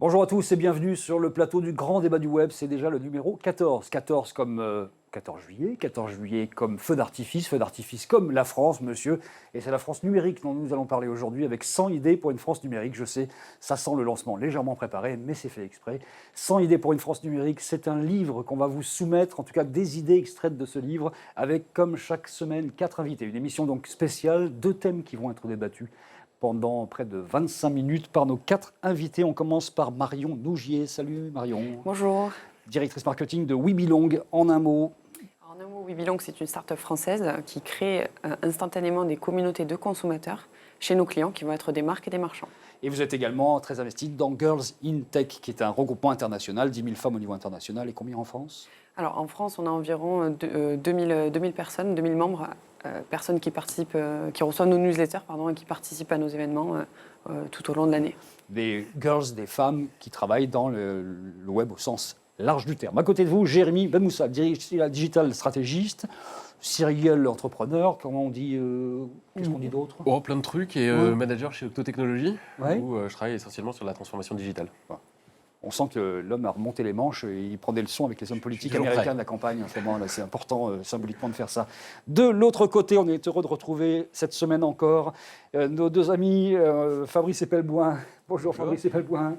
Bonjour à tous et bienvenue sur le plateau du grand débat du web. C'est déjà le numéro 14. 14 comme 14 juillet comme feu d'artifice comme la France, monsieur. Et c'est la France numérique dont nous allons parler aujourd'hui avec 100 idées pour une France numérique. Je sais, ça sent le lancement légèrement préparé, mais c'est fait exprès. 100 idées pour une France numérique, c'est un livre qu'on va vous soumettre, en tout cas des idées extraites de ce livre, avec comme chaque semaine 4 invités. Une émission donc spéciale, 2 thèmes qui vont être débattus pendant près de 25 minutes par nos 4 invités. On commence par Marion Nougier. Salut Marion. Bonjour. Directrice marketing de WeBelong. En un mot. En un mot, WeBelong, c'est une start-up française qui crée instantanément des communautés de consommateurs chez nos clients qui vont être des marques et des marchands. Et vous êtes également très investi dans Girls in Tech, qui est un regroupement international, 10 000 femmes au niveau international. Et combien en France ? Alors en France, on a environ 2000 personnes, 2000 membres, personnes qui participent, qui reçoivent nos newsletters et qui participent à nos événements tout au long de l'année. Des girls, des femmes qui travaillent dans le web au sens large du terme. À côté de vous, Jérémy Benmoussa, digital stratégiste, Cyril, entrepreneur, comment on dit, qu'est-ce qu'on dit d'autre ? Oh, plein de trucs, et manager chez Octotechnologies, où je travaille essentiellement sur la transformation digitale. Voilà. On sent que l'homme a remonté les manches et il prend des leçons avec les hommes politiques américains de la campagne en ce moment. Là, c'est important symboliquement de faire ça. De l'autre côté, on est heureux de retrouver cette semaine encore nos 2 amis, Fabrice Epelboin. Bonjour Fabrice Epelboin.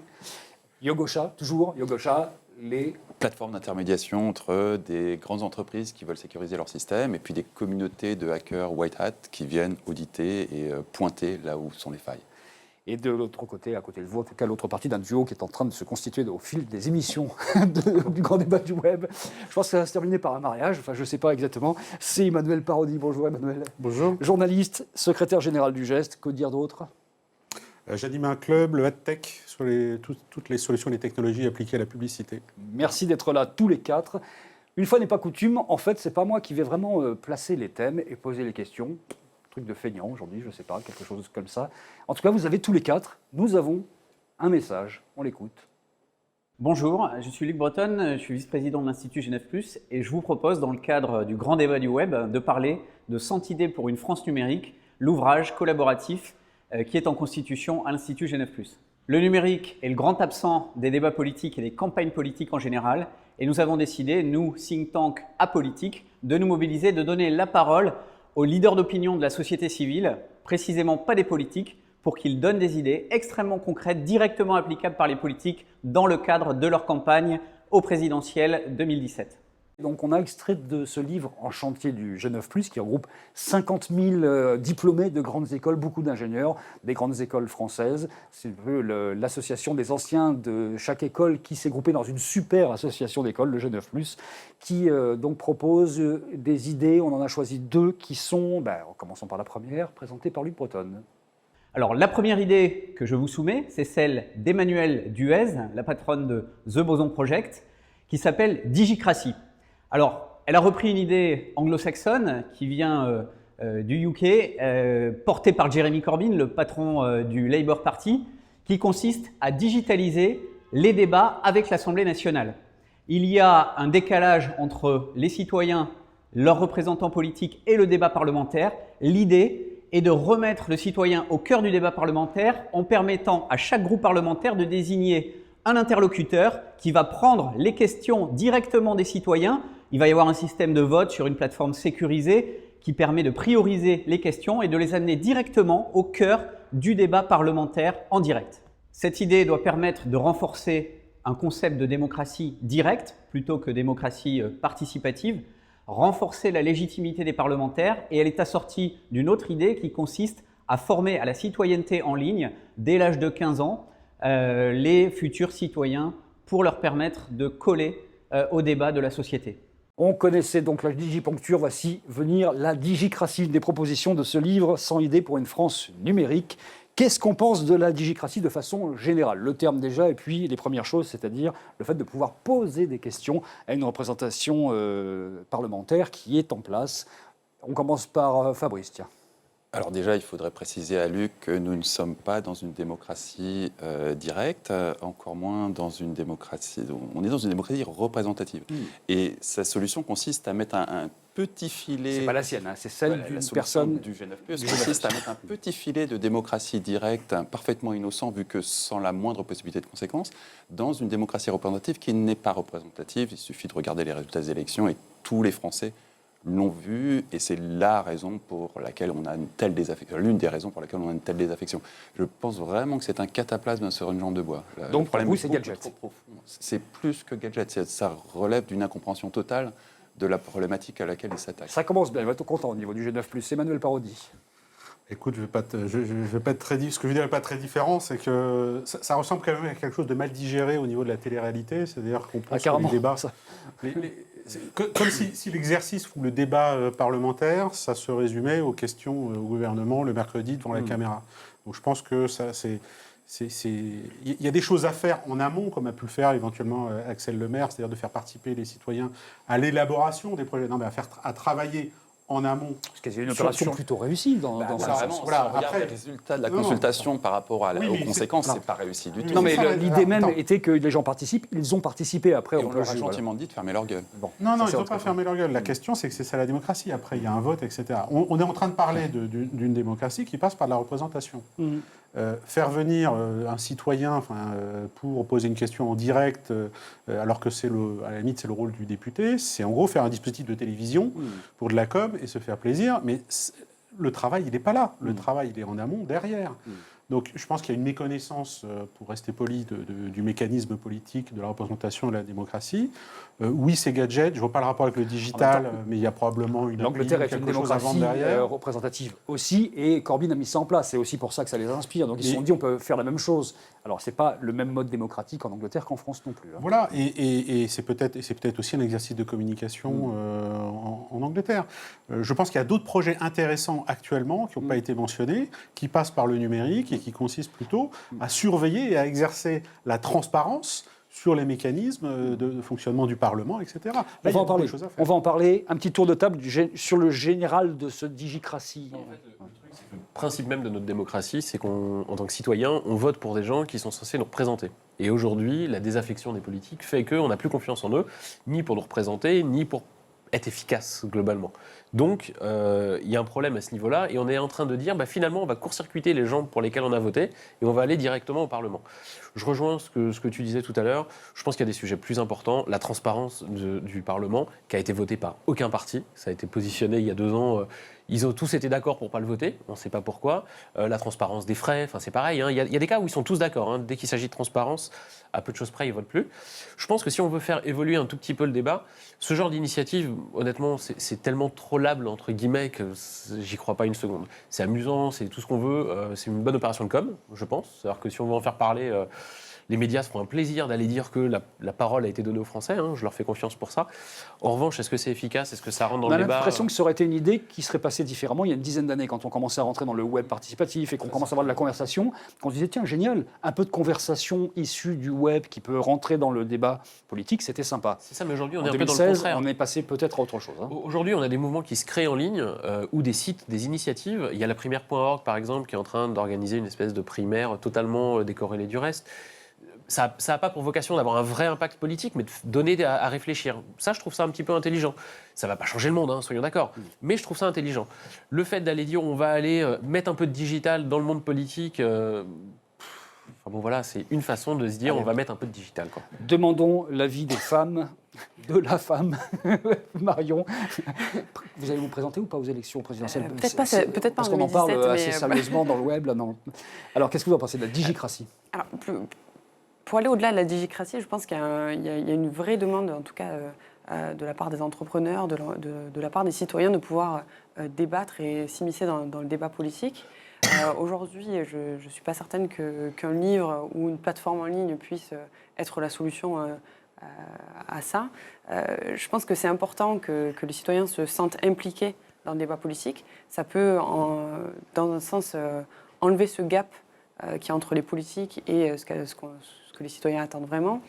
Yogosha, toujours Yogosha, les plateformes d'intermédiation entre des grandes entreprises qui veulent sécuriser leur système et puis des communautés de hackers white hat qui viennent auditer et pointer là où sont les failles. Et de l'autre côté, à côté de vous, en tout cas l'autre partie d'un duo qui est en train de se constituer au fil des émissions du grand débat du web. Je pense que ça va se terminer par un mariage, enfin je ne sais pas exactement. C'est Emmanuel Parodi. Bonjour Emmanuel. Bonjour. Journaliste, secrétaire général du Geste, que dire d'autre ? J'anime un club, le AdTech, sur toutes les solutions et les technologies appliquées à la publicité. Merci d'être là tous les 4. Une fois n'est pas coutume, en fait, c'est pas moi qui vais vraiment placer les thèmes et poser les questions. Truc de feignant aujourd'hui, je ne sais pas, quelque chose comme ça. En tout cas, vous avez tous les 4. Nous avons un message. On l'écoute. Bonjour, je suis Luc Breton, je suis vice-président de l'Institut G9+, et je vous propose, dans le cadre du grand débat du web, de parler de 100 idées pour une France numérique, l'ouvrage collaboratif qui est en constitution à l'Institut G9+. Le numérique est le grand absent des débats politiques et des campagnes politiques en général, et nous avons décidé, nous, think tank apolitiques, de nous mobiliser, de donner la parole aux leaders d'opinion de la société civile, précisément pas des politiques, pour qu'ils donnent des idées extrêmement concrètes, directement applicables par les politiques dans le cadre de leur campagne au présidentiel 2017. Donc on a extrait de ce livre en chantier du G9+, qui regroupe 50 000 diplômés de grandes écoles, beaucoup d'ingénieurs, des grandes écoles françaises. C'est un peu l'association des anciens de chaque école qui s'est groupée dans une super association d'écoles, le G9+, qui donc propose des idées. On en a choisi 2 qui sont, en commençant par la première, présentée par Luc Breton. Alors la première idée que je vous soumets, c'est celle d'Emmanuelle Duez, la patronne de The Boson Project, qui s'appelle Digicracy. Alors, elle a repris une idée anglo-saxonne qui vient du UK, portée par Jeremy Corbyn, le patron du Labour Party, qui consiste à digitaliser les débats avec l'Assemblée nationale. Il y a un décalage entre les citoyens, leurs représentants politiques et le débat parlementaire. L'idée est de remettre le citoyen au cœur du débat parlementaire en permettant à chaque groupe parlementaire de désigner un interlocuteur qui va prendre les questions directement des citoyens. Il va y avoir un système de vote sur une plateforme sécurisée qui permet de prioriser les questions et de les amener directement au cœur du débat parlementaire en direct. Cette idée doit permettre de renforcer un concept de démocratie directe plutôt que démocratie participative, renforcer la légitimité des parlementaires, et elle est assortie d'une autre idée qui consiste à former à la citoyenneté en ligne dès l'âge de 15 ans les futurs citoyens pour leur permettre de coller au débat de la société. On connaissait donc la digiponcture, voici venir la digicratie, des propositions de ce livre, 100 idées pour une France numérique. Qu'est-ce qu'on pense de la digicratie de façon générale ? Le terme déjà, et puis les premières choses, c'est-à-dire le fait de pouvoir poser des questions à une représentation parlementaire qui est en place. On commence par Fabrice, tiens. Alors déjà, il faudrait préciser à Luc que nous ne sommes pas dans une démocratie directe, encore moins dans une démocratie... On est dans une démocratie représentative. Et sa solution consiste à mettre un petit filet. C'est pas la sienne, hein, c'est celle Voilà, d'une la solution personne. du G9+, consiste à mettre un petit filet de démocratie directe, parfaitement innocent, vu que sans la moindre possibilité de conséquence, dans une démocratie représentative qui n'est pas représentative. Il suffit de regarder les résultats des élections et tous les Français l'ont vu, et c'est la raison pour laquelle on a une telle désaffection, l'une des raisons pour laquelle on a une telle désaffection. Je pense vraiment que c'est un cataplasme sur une jambe de bois. Donc, le problème pour vous, est c'est beaucoup gadget. trop profond. C'est plus que gadget, ça relève d'une incompréhension totale de la problématique à laquelle il s'attaque. Ça commence bien, il va être content au niveau du G9+. Emmanuel Parodi. Écoute, je vais pas être très ce que je veux dire n'est pas très différent, c'est que ça ressemble quand même à quelque chose de mal digéré au niveau de la télé-réalité, c'est-à-dire qu'on pense que les débats, comme si l'exercice ou le débat parlementaire, ça se résumait aux questions au gouvernement le mercredi devant la caméra. Donc je pense que ça, il y a des choses à faire en amont, comme a pu le faire éventuellement Axel Lemaire, c'est-à-dire de faire participer les citoyens à l'élaboration des projets, à travailler en amont. Parce qu'il y a une opération plutôt réussie dans ça. ça. Voilà, regarde les résultats de la consultation par rapport aux conséquences, c'est pas réussi du tout. Non, mais l'idée même était que les gens participent. Ils ont participé après. Et on leur a gentiment dit de fermer leur gueule. Bon, non, ils n'ont pas fermé leur gueule. La question, c'est que c'est ça la démocratie. Après, il y a un vote, etc. On est en train de parler d'une démocratie qui passe par de la représentation. Faire venir un citoyen pour poser une question en direct, alors que à la limite c'est le rôle du député, c'est en gros faire un dispositif de télévision pour de la com et se faire plaisir, mais le travail il n'est pas là, le travail il est en amont, derrière. Donc je pense qu'il y a une méconnaissance, pour rester poli, du mécanisme politique, de la représentation et de la démocratie. Oui, c'est gadget, je ne vois pas le rapport avec le digital, mais il y a probablement l'Angleterre est une démocratie représentative aussi, et Corbyn a mis ça en place. C'est aussi pour ça que ça les inspire. Donc ils se sont dit on peut faire la même chose. Alors c'est pas le même mode démocratique en Angleterre qu'en France non plus. Hein. Voilà, et c'est peut-être aussi un exercice de communication en Angleterre. Je pense qu'il y a d'autres projets intéressants actuellement qui n'ont pas été mentionnés, qui passent par le numérique et qui consistent plutôt à surveiller et à exercer la transparence sur les mécanismes de fonctionnement du Parlement, etc. Là, on va en parler. On va en parler. Un petit tour de table sur le général de ce digicratie. En fait, le truc, c'est que le principe même de notre démocratie, c'est qu'en tant que citoyen, on vote pour des gens qui sont censés nous représenter. Et aujourd'hui, la désaffection des politiques fait qu'on n'a plus confiance en eux, ni pour nous représenter, ni pour être efficace globalement. Donc, il y a un problème à ce niveau-là, et on est en train de dire, finalement, on va court-circuiter les gens pour lesquels on a voté, et on va aller directement au Parlement. Je rejoins ce que tu disais tout à l'heure. Je pense qu'il y a des sujets plus importants. La transparence du Parlement, qui a été votée par aucun parti. Ça a été positionné il y a 2 ans. Ils ont tous été d'accord pour ne pas le voter. On ne sait pas pourquoi. La transparence des frais, c'est pareil. Il y a des cas où ils sont tous d'accord. Dès qu'il s'agit de transparence, à peu de choses près, ils ne votent plus. Je pense que si on veut faire évoluer un tout petit peu le débat, ce genre d'initiative, honnêtement, c'est tellement trollable, entre guillemets, que j'y crois pas une seconde. C'est amusant, c'est tout ce qu'on veut. C'est une bonne opération de com, je pense. C'est-à-dire que si on veut en faire parler... les médias se feront un plaisir d'aller dire que la parole a été donnée aux Français. Je leur fais confiance pour ça. En revanche, est-ce que c'est efficace ? Est-ce que ça rentre dans le débat ? On a l'impression que ça aurait été une idée qui serait passée différemment il y a une dizaine d'années, quand on commençait à rentrer dans le web participatif et qu'on commence à avoir de la conversation, qu'on se disait, tiens, génial, un peu de conversation issue du web qui peut rentrer dans le débat politique, c'était sympa. C'est ça, mais aujourd'hui, on est en un peu dans le 2016, contraire. on est passé peut-être à autre chose. Aujourd'hui, on a des mouvements qui se créent en ligne, ou des sites, des initiatives. Il y a la primaire.org, par exemple, qui est en train d'organiser une espèce de primaire totalement décorrélée du reste. Ça n'a pas pour vocation d'avoir un vrai impact politique, mais de donner à réfléchir. Ça, je trouve ça un petit peu intelligent. Ça ne va pas changer le monde, soyons d'accord. Mais je trouve ça intelligent. Le fait d'aller dire on va aller mettre un peu de digital dans le monde politique, c'est une façon de se dire on va mettre un peu de digital. Quoi. Demandons l'avis des femmes, de la femme. Marion, vous allez vous présenter ou pas aux élections présidentielles ? Peut-être pas en 2017. Parce qu'on en parle assez sérieusement dans le web. Là, non. Alors, qu'est-ce que vous en pensez de la digicratie ? Alors, pour aller au-delà de la digicratie, je pense qu'il y a une vraie demande, en tout cas de la part des entrepreneurs, de la part des citoyens, de pouvoir débattre et s'immiscer dans le débat politique. Aujourd'hui, je ne suis pas certaine qu'un livre ou une plateforme en ligne puisse être la solution à ça. Je pense que c'est important que les citoyens se sentent impliqués dans le débat politique. Ça peut, dans un sens, enlever ce gap qu'il y a entre les politiques et ce que les citoyens attendent vraiment.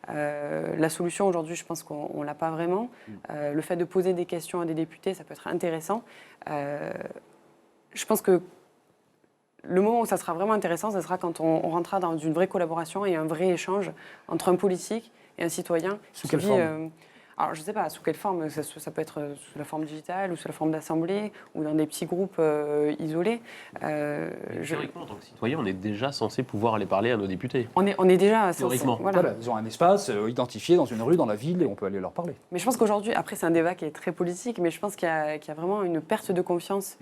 La solution aujourd'hui, je pense qu'on ne l'a pas vraiment. Le fait de poser des questions à des députés, ça peut être intéressant. Je pense que le moment où ça sera vraiment intéressant, ça sera quand on rentrera dans une vraie collaboration et un vrai échange entre un politique et un citoyen. Sous quelle forme ? Alors, je ne sais pas sous quelle forme, ça peut être sous la forme digitale ou sous la forme d'assemblée ou dans des petits groupes isolés. Théoriquement, en tant que citoyen, on est déjà censé pouvoir aller parler à nos députés. On est déjà Théoriquement. Voilà, ils ont un espace identifié dans une rue, dans la ville, et on peut aller leur parler. Mais je pense qu'aujourd'hui, après c'est un débat qui est très politique, mais je pense qu'il y a vraiment une perte de confiance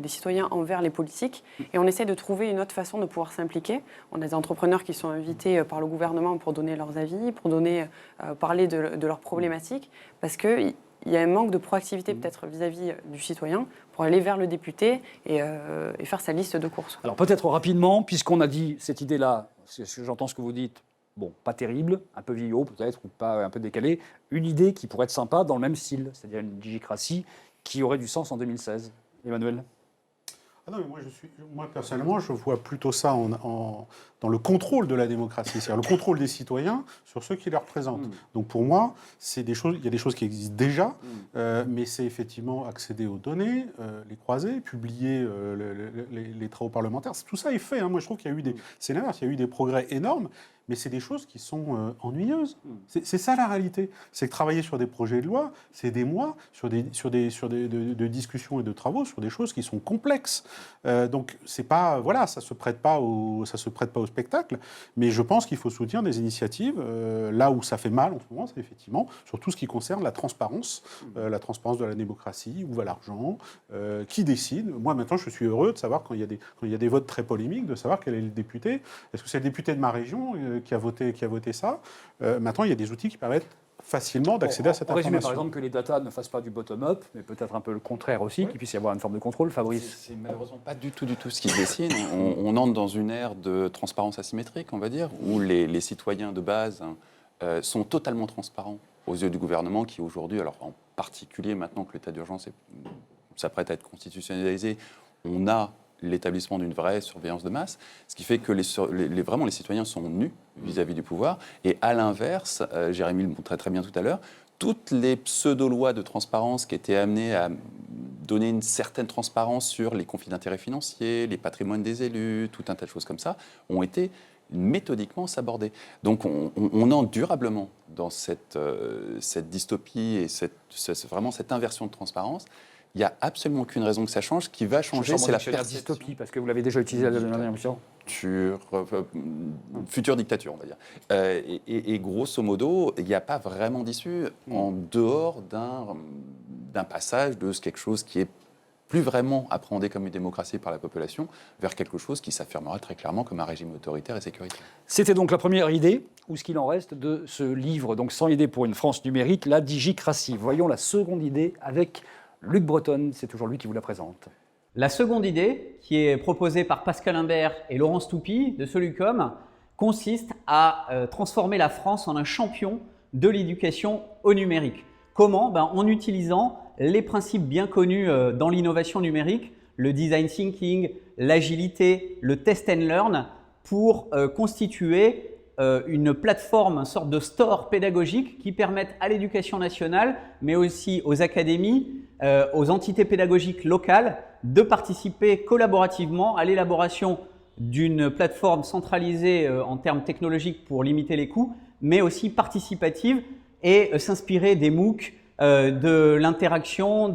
des citoyens envers les politiques. Et on essaie de trouver une autre façon de pouvoir s'impliquer. On a des entrepreneurs qui sont invités par le gouvernement pour donner leurs avis, pour parler de leurs problématiques, parce qu'il y a un manque de proactivité peut-être vis-à-vis du citoyen pour aller vers le député et faire sa liste de courses. Alors peut-être rapidement, puisqu'on a dit cette idée-là, j'entends ce que vous dites, bon, pas terrible, un peu vieillot peut-être, ou pas un peu décalé, une idée qui pourrait être sympa dans le même style, c'est-à-dire une digicratie qui aurait du sens en 2016. Emmanuel? Ah non, mais moi, personnellement, je vois plutôt ça dans le contrôle de la démocratie, c'est-à-dire le contrôle des citoyens sur ceux qui les représentent. Donc pour moi, il y a des choses qui existent déjà, mais c'est effectivement accéder aux données, les croiser, publier les travaux parlementaires. Tout ça est fait. Moi, je trouve qu'il y a eu c'est l'inverse, il y a eu des progrès énormes, mais c'est des choses qui sont ennuyeuses. C'est ça la réalité. C'est que travailler sur des projets de loi, c'est des mois sur de discussions et de travaux sur des choses qui sont complexes. Donc c'est pas, voilà, ça se prête pas au spectacle. Mais je pense qu'il faut soutenir des initiatives là où ça fait mal en ce moment, c'est effectivement sur tout ce qui concerne la transparence de la démocratie, où va l'argent, qui décide. Moi maintenant, je suis heureux de savoir quand il y a des votes très polémiques, de savoir quel est le député. Est-ce que c'est le député de ma région qui a voté ça. Maintenant, il y a des outils qui permettent facilement d'accéder à cette information. Résumer, par exemple, que les data ne fassent pas du bottom-up, mais peut-être un peu le contraire aussi, qu'il puisse y avoir une forme de contrôle. Fabrice? C'est malheureusement pas du tout ce qui se dessine. On entre dans une ère de transparence asymétrique, on va dire, où les citoyens de base sont totalement transparents aux yeux du gouvernement qui aujourd'hui, alors en particulier maintenant que l'état d'urgence s'apprête à être constitutionnalisé, on a l'établissement d'une vraie surveillance de masse, ce qui fait que vraiment les citoyens sont nus vis-à-vis du pouvoir. Et à l'inverse, Jérémy le montrait très bien tout à l'heure, toutes les pseudo-lois de transparence qui étaient amenées à donner une certaine transparence sur les conflits d'intérêts financiers, les patrimoines des élus, tout un tas de choses comme ça, ont été méthodiquement sabordées. Donc on entre durablement dans cette dystopie et vraiment cette inversion de transparence. Il n'y a absolument aucune raison que ça change. Ce qui va changer, c'est la perception. Dystopie, parce que vous l'avez déjà utilisé à la dernière émission. Future dictature, on va dire. Et grosso modo, il n'y a pas vraiment d'issue en dehors d'un passage de quelque chose qui est plus vraiment appréhendé comme une démocratie par la population vers quelque chose qui s'affirmera très clairement comme un régime autoritaire et sécuritaire. C'était donc la première idée, ou ce qu'il en reste, de ce livre, donc 100 idées pour une France numérique, la digicratie. Voyons la seconde idée avec Luc Breton, c'est toujours lui qui vous la présente. La seconde idée, qui est proposée par Pascal Imbert et Laurence Toupy de Solucom, consiste à transformer la France en un champion de l'éducation au numérique. Comment ? En utilisant les principes bien connus dans l'innovation numérique, le design thinking, l'agilité, le test and learn, pour constituer une plateforme, une sorte de store pédagogique qui permette à l'éducation nationale, mais aussi aux académies, aux entités pédagogiques locales, de participer collaborativement à l'élaboration d'une plateforme centralisée en termes technologiques pour limiter les coûts, mais aussi participative et s'inspirer des MOOC, de l'interaction,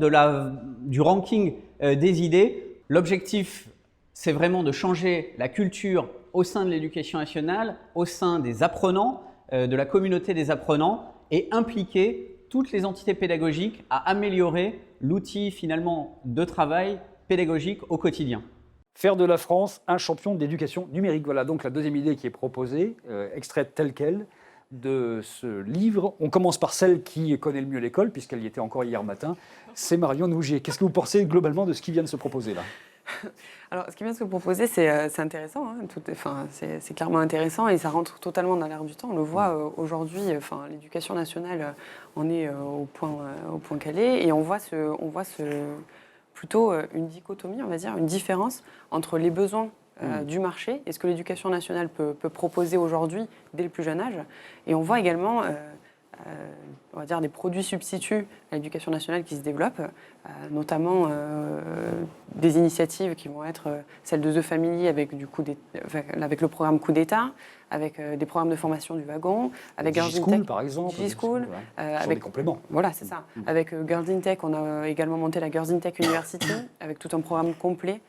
du ranking des idées. L'objectif, c'est vraiment de changer la culture au sein de l'éducation nationale, au sein des apprenants, de la communauté des apprenants, et impliquer toutes les entités pédagogiques à améliorer l'outil finalement de travail pédagogique au quotidien. Faire de la France un champion d'éducation numérique. Voilà donc la deuxième idée qui est proposée, extraite telle qu'elle de ce livre. On commence par celle qui connaît le mieux l'école, puisqu'elle y était encore hier matin. C'est Marion Nougier. Qu'est-ce que vous pensez globalement de ce qui vient de se proposer là ? Alors, ce qui vient de se proposer, c'est intéressant. C'est clairement intéressant et ça rentre totalement dans l'air du temps. On le voit aujourd'hui. L'éducation nationale en est au point qu'elle est, et on voit plutôt une dichotomie, on va dire, une différence entre les besoins du marché et ce que l'éducation nationale peut proposer aujourd'hui dès le plus jeune âge. Et on voit également on va dire, des produits substituts à l'éducation nationale qui se développent, notamment des initiatives qui vont être celles de The Family avec, avec le programme Coup d'État, avec des programmes de formation du wagon, avec Girls in DigiSchool, Tech, par exemple. DigiSchool, Avec des compléments. voilà, c'est ça. Avec Girls in Tech, on a également monté la Girls in Tech University, avec tout un programme complet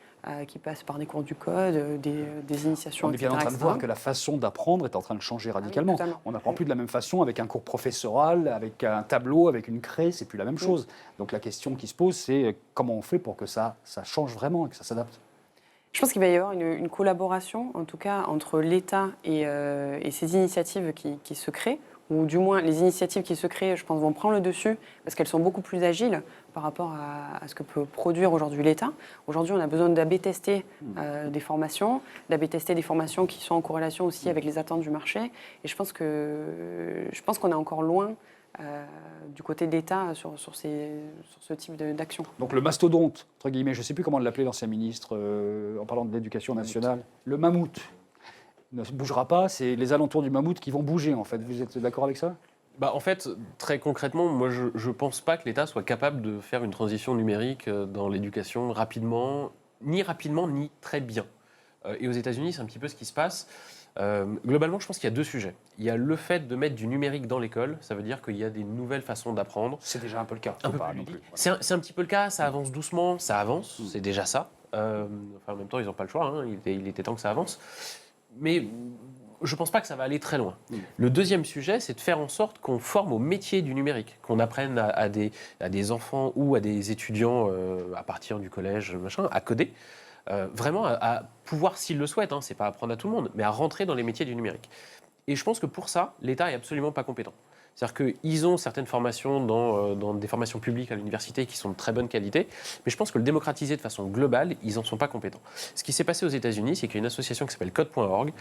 qui passe par des cours du code, des initiations, On est bien en train de voir que la façon d'apprendre est en train de changer radicalement. totalement. On n'apprend plus de la même façon avec un cours professoral, avec un tableau, avec une craie, c'est plus la même chose. Donc la question qui se pose, c'est comment on fait pour que ça change vraiment et que ça s'adapte. Je pense qu'il va y avoir une collaboration, en tout cas, entre l'État et ces initiatives qui se créent, ou du moins les initiatives qui se créent, je pense, vont prendre le dessus, parce qu'elles sont beaucoup plus agiles par rapport à ce que peut produire aujourd'hui l'État. Aujourd'hui, on a besoin d'AB tester des formations, d'AB tester des formations qui sont en corrélation aussi avec les attentes du marché. Et je pense qu'on est encore loin du côté de l'État sur ce type d'action. Donc le mastodonte, entre guillemets, je ne sais plus comment l'appelait l'ancien ministre en parlant de l'éducation nationale, le mammouth ne bougera pas, c'est les alentours du mammouth qui vont bouger en fait. Vous êtes d'accord avec ça ? En fait, très concrètement, moi, je ne pense pas que l'État soit capable de faire une transition numérique dans l'éducation rapidement, ni très bien. Et aux États-Unis, c'est un petit peu ce qui se passe. Globalement, je pense qu'il y a deux sujets. Il y a le fait de mettre du numérique dans l'école, ça veut dire qu'il y a des nouvelles façons d'apprendre. C'est déjà un peu le cas. Un peu plus ludique. C'est un petit peu le cas, ça avance doucement, ça avance, c'est déjà ça. En même temps, ils n'ont pas le choix, hein, il était temps que ça avance. Mais je ne pense pas que ça va aller très loin. Le deuxième sujet, c'est de faire en sorte qu'on forme au métier du numérique, qu'on apprenne à des enfants ou à des étudiants à partir du collège, à coder, vraiment à pouvoir, s'ils le souhaitent, c'est pas apprendre à tout le monde, mais à rentrer dans les métiers du numérique. Et je pense que pour ça, l'État est absolument pas compétent. C'est-à-dire qu'ils ont certaines formations dans des formations publiques à l'université qui sont de très bonne qualité, mais je pense que le démocratiser de façon globale, ils n'en sont pas compétents. Ce qui s'est passé aux États-Unis, c'est qu'il y a une association qui s'appelle Code.org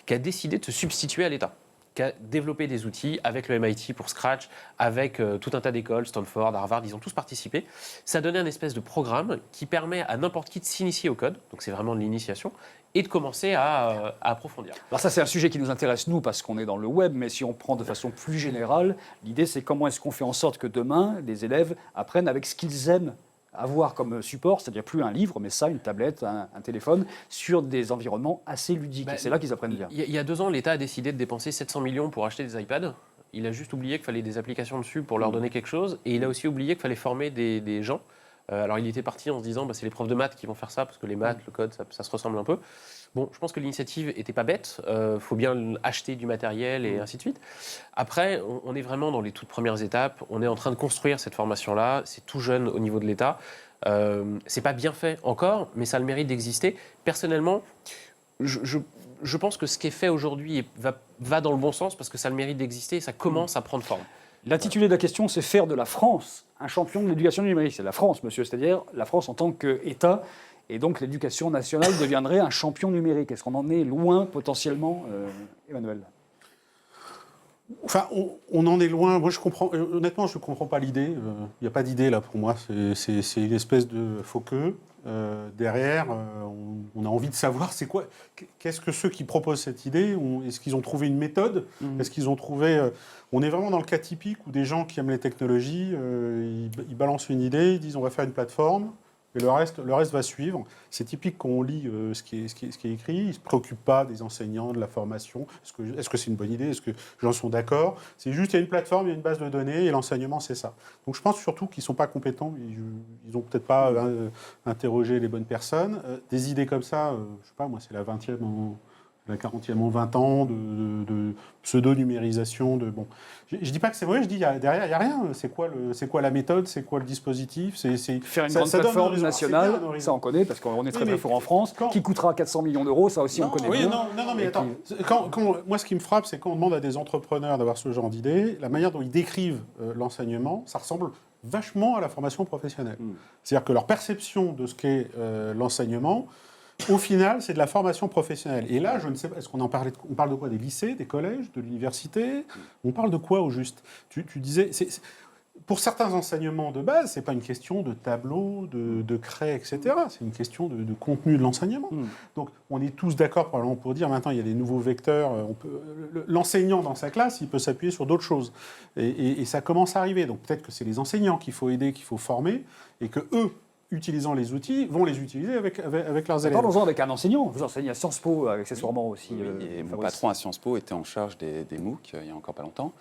qui a décidé de se substituer à l'État, qui a développé des outils avec le MIT pour Scratch, avec tout un tas d'écoles, Stanford, Harvard, ils ont tous participé. Ça a donné un espèce de programme qui permet à n'importe qui de s'initier au code, donc c'est vraiment de l'initiation, et de commencer à approfondir. Alors ça, c'est un sujet qui nous intéresse, nous, parce qu'on est dans le web, mais si on prend de façon plus générale, l'idée, c'est comment est-ce qu'on fait en sorte que demain, les élèves apprennent avec ce qu'ils aiment avoir comme support, c'est-à-dire plus un livre, mais ça, une tablette, un téléphone, sur des environnements assez ludiques. Et c'est là qu'ils apprennent bien. Il y a 2 ans, l'État a décidé de dépenser 700 millions pour acheter des iPads. Il a juste oublié qu'il fallait des applications dessus pour leur donner quelque chose, et il a aussi oublié qu'il fallait former des gens. Alors il était parti en se disant c'est les profs de maths qui vont faire ça parce que les maths, le code, ça se ressemble un peu. Bon, je pense que l'initiative n'était pas bête, faut bien acheter du matériel et ainsi de suite. Après, on est vraiment dans les toutes premières étapes, on est en train de construire cette formation-là, c'est tout jeune au niveau de l'État. C'est pas bien fait encore, mais ça a le mérite d'exister. Personnellement, je pense que ce qui est fait aujourd'hui va dans le bon sens parce que ça a le mérite d'exister et ça commence à prendre forme. L'intitulé de la question, c'est faire de la France un champion de l'éducation numérique. C'est la France, monsieur, c'est-à-dire la France en tant qu'État. Et donc l'éducation nationale deviendrait un champion numérique. Est-ce qu'on en est loin potentiellement, Emmanuel ? Enfin, on en est loin. Moi, honnêtement, je ne comprends pas l'idée. Il n'y a pas d'idée là pour moi. C'est une espèce de faux queue. Derrière, on a envie de savoir c'est quoi. Qu'est-ce que ceux qui proposent cette idée est-ce qu'ils ont trouvé une méthode ? Est-ce qu'ils ont trouvé on est vraiment dans le cas typique où des gens qui aiment les technologies, ils balancent une idée, ils disent on va faire une plateforme. Et le reste va suivre. C'est typique quand on lit ce qui est écrit. Ils ne se préoccupent pas des enseignants, de la formation. Est-ce que c'est une bonne idée ? Est-ce que les gens sont d'accord ? C'est juste, il y a une plateforme, il y a une base de données, et l'enseignement, c'est ça. Donc je pense surtout qu'ils ne sont pas compétents. Ils n'ont peut-être pas interrogé les bonnes personnes. Des idées comme ça, je ne sais pas, moi, c'est la 20e la 40e en 20 ans de pseudo-numérisation. Bon. Je ne dis pas que c'est vrai, je dis derrière, il n'y a rien. C'est quoi la méthode ? C'est quoi le dispositif ? Faire une grande plateforme nationale, ça on connaît, parce qu'on est très fort en France, qui coûtera 400 millions d'euros, ça aussi on connaît bien. Non, mais attends. Moi, ce qui me frappe, c'est quand on demande à des entrepreneurs d'avoir ce genre d'idée, la manière dont ils décrivent l'enseignement, ça ressemble vachement à la formation professionnelle. C'est-à-dire que leur perception de ce qu'est l'enseignement, au final, c'est de la formation professionnelle. Et là, je ne sais pas, est-ce qu'on parle de quoi ? Des lycées, des collèges, de l'université ? On parle de quoi au juste ? Tu disais, pour certains enseignements de base, c'est pas une question de tableau, de craie, etc. C'est une question de contenu de l'enseignement. Donc, on est tous d'accord probablement pour dire maintenant il y a des nouveaux vecteurs. L'enseignant dans sa classe, il peut s'appuyer sur d'autres choses. Et ça commence à arriver. Donc, peut-être que c'est les enseignants qu'il faut aider, qu'il faut former, et que eux, utilisant les outils, vont les utiliser avec leurs élèves. Parlons-en avec un enseignant. Vous enseignez à Sciences Po, accessoirement aussi. Oui, et mon Fabrice. patron à Sciences Po était en charge des MOOC il n'y a encore pas longtemps.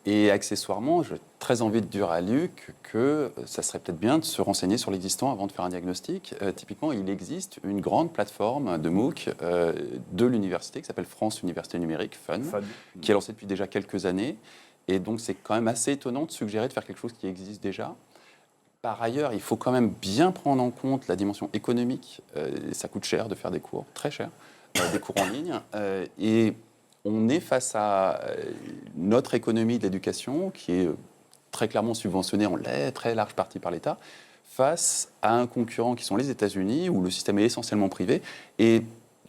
Et accessoirement, j'ai très envie de dire à Luc que ça serait peut-être bien de se renseigner sur l'existant avant de faire un diagnostic. Typiquement, il existe une grande plateforme de MOOC de l'université qui s'appelle France Université Numérique, FUN, qui est lancée depuis déjà quelques années. Et donc, c'est quand même assez étonnant de suggérer de faire quelque chose qui existe déjà. Par ailleurs, il faut quand même bien prendre en compte la dimension économique. Ça coûte cher de faire des cours, très cher, des cours en ligne. Et on est face à notre économie de l'éducation, qui est très clairement subventionnée en très large partie par l'État, face à un concurrent qui sont les États-Unis, où le système est essentiellement privé. Et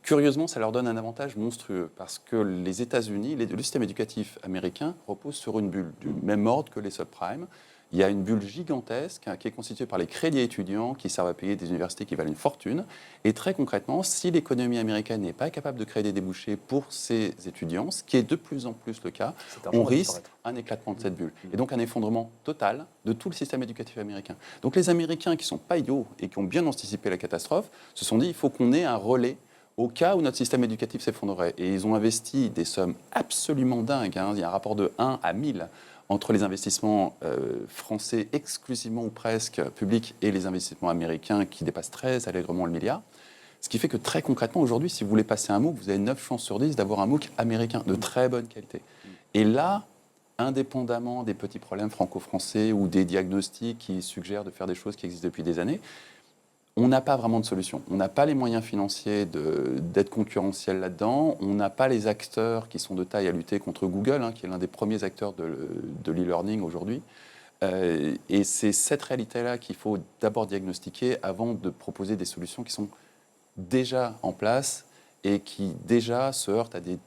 curieusement, ça leur donne un avantage monstrueux, parce que les États-Unis, le système éducatif américain repose sur une bulle du même ordre que les subprimes. Il y a une bulle gigantesque qui est constituée par les crédits étudiants qui servent à payer des universités qui valent une fortune. Et très concrètement, si l'économie américaine n'est pas capable de créer des débouchés pour ses étudiants, ce qui est de plus en plus le cas, on risque un éclatement de cette bulle. Et donc un effondrement total de tout le système éducatif américain. Donc les Américains qui ne sont pas idiots et qui ont bien anticipé la catastrophe se sont dit il faut qu'on ait un relais au cas où notre système éducatif s'effondrerait. Et ils ont investi des sommes absolument dingues. Il y a un rapport de 1 à 1000 entre les investissements français exclusivement ou presque publics et les investissements américains qui dépassent très allègrement le milliard. Ce qui fait que très concrètement, aujourd'hui, si vous voulez passer un MOOC, vous avez 9 chances sur 10 d'avoir un MOOC américain de très bonne qualité. Et là, indépendamment des petits problèmes franco-français ou des diagnostics qui suggèrent de faire des choses qui existent depuis des années, on n'a pas vraiment de solution. On n'a pas les moyens financiers d'être concurrentiel là-dedans. On n'a pas les acteurs qui sont de taille à lutter contre Google, qui est l'un des premiers acteurs de l'e-learning aujourd'hui. Et c'est cette réalité-là qu'il faut d'abord diagnostiquer avant de proposer des solutions qui sont déjà en place et qui déjà se heurtent à des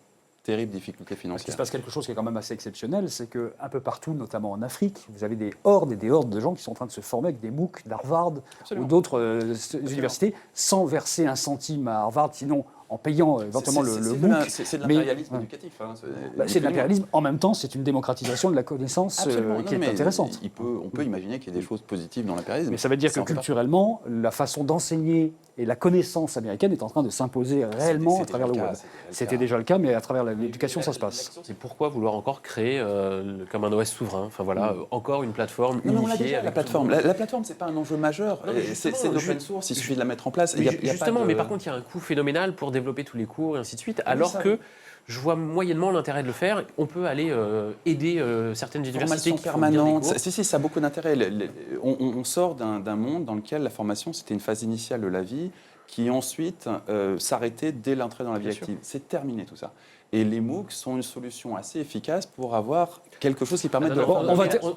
terribles difficultés Parce qu'il financières. se passe quelque chose qui est quand même assez exceptionnel, c'est qu'un peu partout, notamment en Afrique, vous avez des hordes et des hordes de gens qui sont en train de se former avec des MOOC d'Harvard ou d'autres universités, sans verser un centime à Harvard, sinon en payant éventuellement le MOOC. C'est de l'impérialisme éducatif. C'est de l'impérialisme. En même temps, c'est une démocratisation de la connaissance qui est intéressante. On peut imaginer qu'il y ait des choses positives dans l'impérialisme. Mais ça veut dire que culturellement, la façon d'enseigner et la connaissance américaine est en train de s'imposer réellement à travers le web. C'était déjà le cas, mais à travers l'éducation, ça se passe. C'est pourquoi vouloir encore créer comme un OS souverain. Enfin voilà, encore une plateforme unifiée. Non, on l'a déjà, la plateforme. La plateforme, c'est pas un enjeu majeur. C'est de l'open source. Il suffit de la mettre en place. Justement, mais par contre, il y a un coût phénoménal pour développer tous les cours et ainsi de suite. Alors que je vois moyennement l'intérêt de le faire. On peut aller aider certaines universités qui font bien des permanente. cours. Si, ça a beaucoup d'intérêt. On sort d'un monde dans lequel la formation, c'était une phase initiale de la vie qui ensuite s'arrêtait dès l'entrée dans la vie active. C'est terminé tout ça. Et les MOOC sont une solution assez efficace pour avoir quelque chose qui permette de...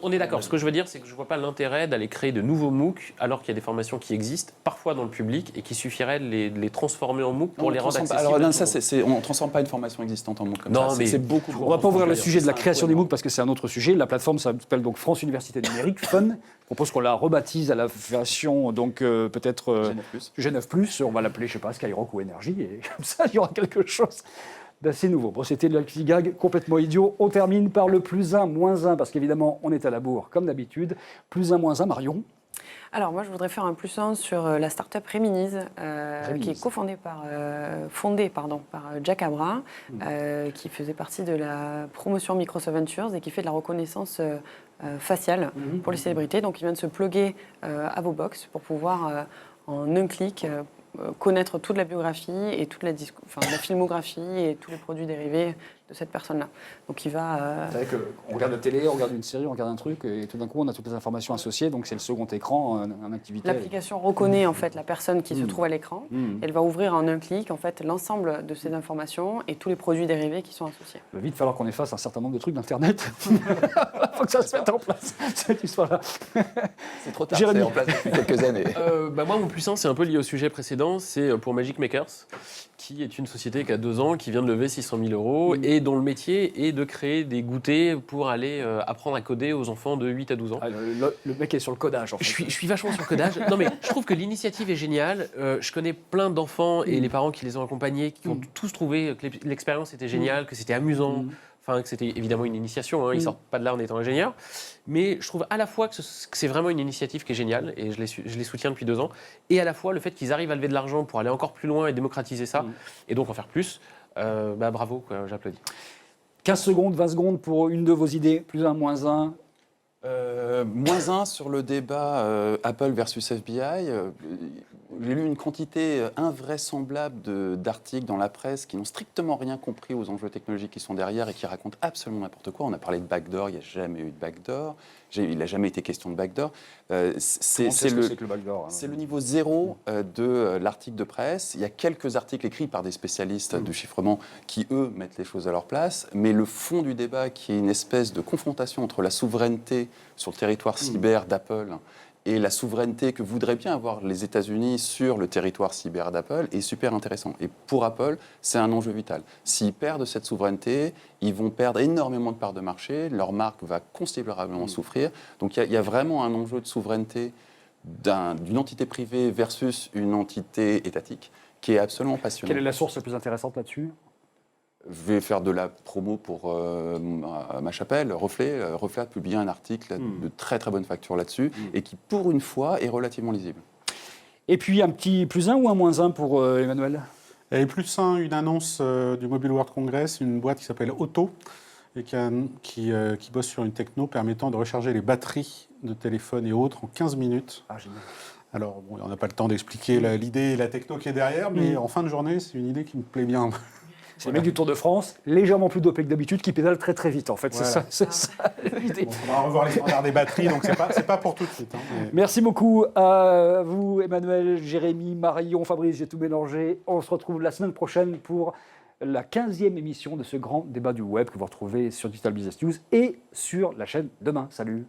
On est d'accord. Ce que je veux dire, c'est que je ne vois pas l'intérêt d'aller créer de nouveaux MOOC alors qu'il y a des formations qui existent, parfois dans le public, et qui suffirait de les transformer en MOOC pour les rendre accessibles. Alors non, on ne transforme pas une formation existante en MOOC comme ça. Mais c'est beaucoup. On ne va pas ouvrir le sujet de la création des MOOC parce que c'est un autre sujet. La plateforme s'appelle donc France Université Numérique, FUN. Je propose qu'on la rebaptise à la version donc peut-être G9+. On va l'appeler, je ne sais pas, Skyrock ou Énergie. Et comme ça, il y aura quelque chose d'assez nouveau. Bon, c'était le petit gag complètement idiot. On termine par le +1, -1, parce qu'évidemment, on est à la bourre, comme d'habitude. +1, -1, Marion. Alors moi, je voudrais faire un +1 sur la start-up Reminiz, qui est fondée par Jack Abra, qui faisait partie de la promotion Microsoft Ventures et qui fait de la reconnaissance faciale pour les célébrités. Donc, il vient de se plugger à vos box pour pouvoir, en un clic, connaître toute la biographie et toute la filmographie et tous les produits dérivés de cette personne-là. Donc il va... C'est vrai qu'on regarde la télé, on regarde une série, on regarde un truc, et tout d'un coup, on a toutes les informations associées, donc c'est le second écran en activité. L'application reconnaît en fait la personne qui se trouve à l'écran. Elle va ouvrir en un clic en fait l'ensemble de ces informations et tous les produits dérivés qui sont associés. Il va vite falloir qu'on efface un certain nombre de trucs d'Internet. Il faut que ça se mette en place, cette histoire-là. C'est trop tard, Jérémy. c'est en place depuis quelques années. Moi, mon +1, c'est un peu lié au sujet précédent. C'est pour Magic Makers, qui est une société qui a 2 ans, qui vient de lever 600 000 € et dont le métier est de créer des goûters pour aller apprendre à coder aux enfants de 8 à 12 ans. Ah, le mec est sur le codage, en fait. Je suis vachement sur le codage. Non, mais je trouve que l'initiative est géniale. Je connais plein d'enfants et les parents qui les ont accompagnés qui ont tous trouvé que l'expérience était géniale, que c'était amusant. Enfin, que c'était évidemment une initiation, hein, ils sortent pas de là en étant ingénieurs. Mais je trouve à la fois que c'est vraiment une initiative qui est géniale, et je les soutiens depuis 2 ans, et à la fois le fait qu'ils arrivent à lever de l'argent pour aller encore plus loin et démocratiser ça, et donc en faire plus, bravo, quoi, j'applaudis. 15 secondes, 20 secondes pour une de vos idées, plus un, moins un. -1 sur le débat Apple versus FBI. J'ai lu une quantité invraisemblable d'articles dans la presse qui n'ont strictement rien compris aux enjeux technologiques qui sont derrière et qui racontent absolument n'importe quoi. On a parlé de backdoor, il n'y a jamais eu de backdoor. Il n'a jamais été question de backdoor. C'est le niveau 0 de l'article de presse. Il y a quelques articles écrits par des spécialistes du chiffrement qui, eux, mettent les choses à leur place. Mais le fond du débat, qui est une espèce de confrontation entre la souveraineté sur le territoire cyber d'Apple et la souveraineté que voudraient bien avoir les États-Unis sur le territoire cyber d'Apple, est super intéressant. Et pour Apple, c'est un enjeu vital. S'ils perdent cette souveraineté, ils vont perdre énormément de parts de marché, leur marque va considérablement souffrir. Donc il y a vraiment un enjeu de souveraineté d'une entité privée versus une entité étatique qui est absolument passionnant. Quelle est la source la plus intéressante là-dessus ? Je vais faire de la promo pour ma chapelle. Reflet a publié un article de très très bonne facture là-dessus et qui, pour une fois, est relativement lisible. Et puis un petit plus un ou un moins un pour Emmanuel ? Et plus un, une annonce du Mobile World Congress, une boîte qui s'appelle Otto et qui bosse sur une techno permettant de recharger les batteries de téléphone et autres en 15 minutes. Ah, génial. Alors, bon, on n'a pas le temps d'expliquer l'idée et la techno qui est derrière, mais en fin de journée, c'est une idée qui me plaît bien. C'est le mec du Tour de France, légèrement plus dopé que d'habitude, qui pédale très très vite. En fait, Voilà. c'est ça l'idée. Bon, on va revoir les standards des batteries, donc c'est pas pour tout de suite. Hein, mais... Merci beaucoup à vous, Emmanuel, Jérémy, Marion, Fabrice, j'ai tout mélangé. On se retrouve la semaine prochaine pour la 15e émission de ce grand débat du web que vous retrouvez sur Digital Business News et sur la chaîne Demain. Salut.